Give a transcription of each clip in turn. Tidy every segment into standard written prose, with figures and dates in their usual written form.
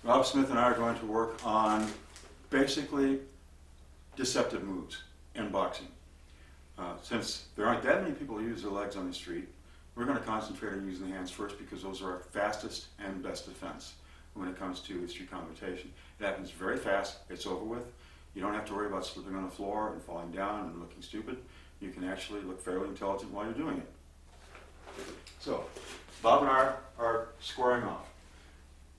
Rob Smith and I are going to work on basically deceptive moves in boxing. Since there aren't that many people who use their legs on the street, we're going to concentrate on using the hands first because those are our fastest and best defense when it comes to street confrontation. It happens very fast, it's over with. You don't have to worry about slipping on the floor and falling down and looking stupid. You can actually look fairly intelligent while you're doing it. So, Bob and I are squaring off.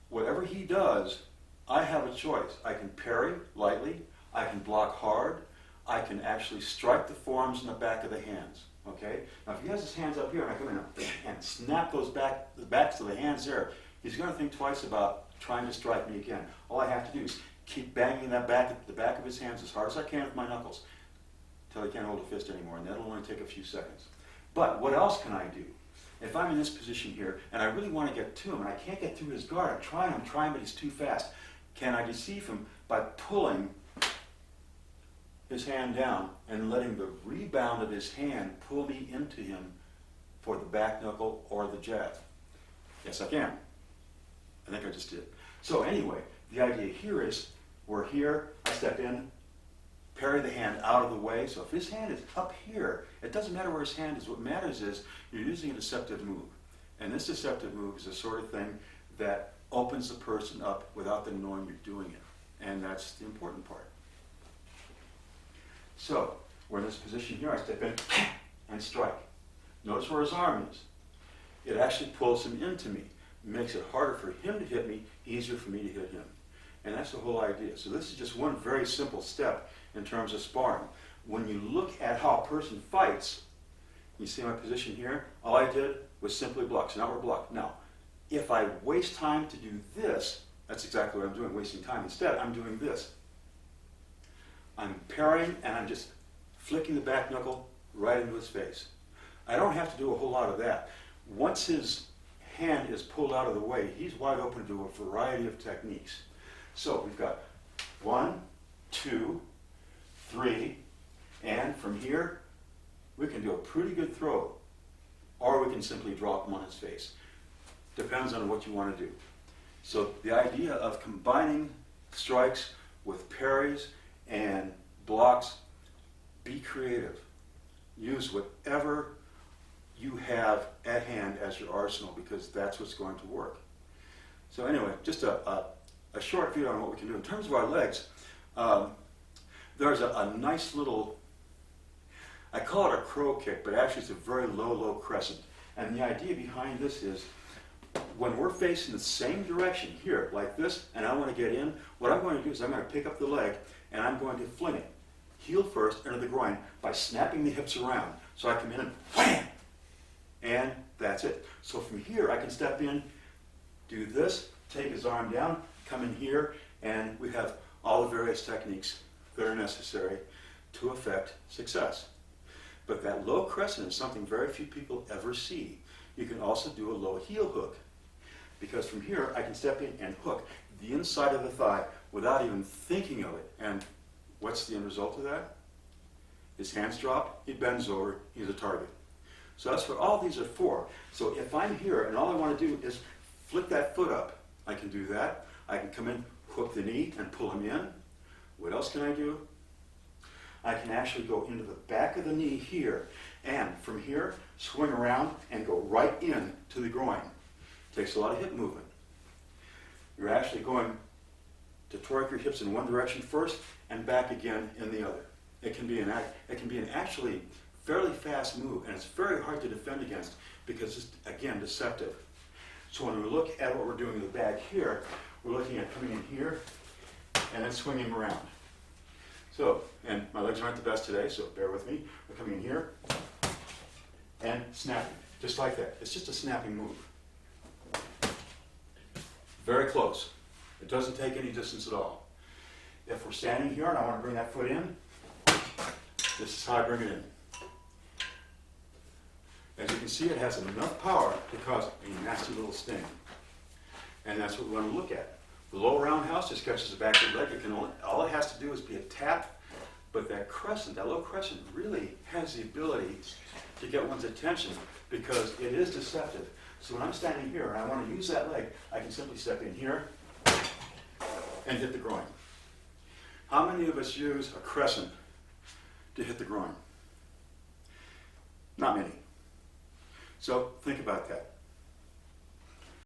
Whatever he does, I have a choice. I can parry lightly, I can block hard, I can actually strike the forearms in the back of the hands. Okay? Now if he has his hands up here and I come in and snap those the backs of the hands there, he's going to think twice about trying to strike me again. All I have to do is keep banging the back of his hands as hard as I can with my knuckles until he can't hold a fist anymore, and that'll only take a few seconds. But what else can I do? If I'm in this position here and I really want to get to him and I can't get through his guard, I'm trying, but he's too fast. Can I deceive him by pulling his hand down and letting the rebound of his hand pull me into him for the back knuckle or the jab? Yes, I can. I think I just did. So anyway, the idea here is we're here, I step in, parry the hand out of the way. So if his hand is up here, it doesn't matter where his hand is. What matters is you're using a deceptive move. And this deceptive move is the sort of thing that opens the person up without them knowing you're doing it. And that's the important part. So we're in this position here. I step in and strike. Notice where his arm is. It actually pulls him into me. It makes it harder for him to hit me, easier for me to hit him. And that's the whole idea. So this is just one very simple step in terms of sparring. When you look at how a person fights, you see my position here? All I did was simply block. So now we're blocked. Now, if I waste time to do this, that's exactly what I'm doing, wasting time. Instead, I'm doing this. I'm parrying and I'm just flicking the back knuckle right into his face. I don't have to do a whole lot of that. Once his hand is pulled out of the way, he's wide open to a variety of techniques. So we've got 1, 2, 3, and from here we can do a pretty good throw, or we can simply drop him on his face. Depends on what you want to do. So the idea of combining strikes with parries and blocks, be creative. Use whatever you have at hand as your arsenal, because that's what's going to work. So anyway, just a short view on what we can do. In terms of our legs, there's a nice little, I call it a crow kick, but actually it's a very low crescent. And the idea behind this is, when we're facing the same direction here, like this, and I want to get in, what I'm going to do is I'm going to pick up the leg and I'm going to fling it, heel first, into the groin, by snapping the hips around. So I come in and wham! And that's it. So from here I can step in, do this, take his arm down, come in here, and we have all the various techniques that are necessary to effect success. But that low crescent is something very few people ever see. You can also do a low heel hook, because from here I can step in and hook the inside of the thigh without even thinking of it. And what's the end result of that? His hands drop, he bends over, he's a target. So that's what all these are for. So if I'm here and all I want to do is flick that foot up, I can do that. I can come in, hook the knee, and pull him in. What else can I do? I can actually go into the back of the knee here, and from here, swing around and go right in to the groin. Takes a lot of hip movement. You're actually going to torque your hips in one direction first and back again in the other. It can be an actually fairly fast move, and it's very hard to defend against because it's, again, deceptive. So when we look at what we're doing in the back here, we're looking at coming in here and then swinging around. So, and my legs aren't the best today, so bear with me. We're coming in here and snapping, just like that. It's just a snapping move. Very close. It doesn't take any distance at all. If we're standing here and I want to bring that foot in, this is how I bring it in. As you can see, it has enough power to cause a nasty little sting. And that's what we want to look at. The low roundhouse just catches the back of the leg. All it has to do is be a tap, but that crescent, that low crescent, really has the ability to get one's attention because it is deceptive. So when I'm standing here and I want to use that leg, I can simply step in here and hit the groin. How many of us use a crescent to hit the groin? Not many. So think about that.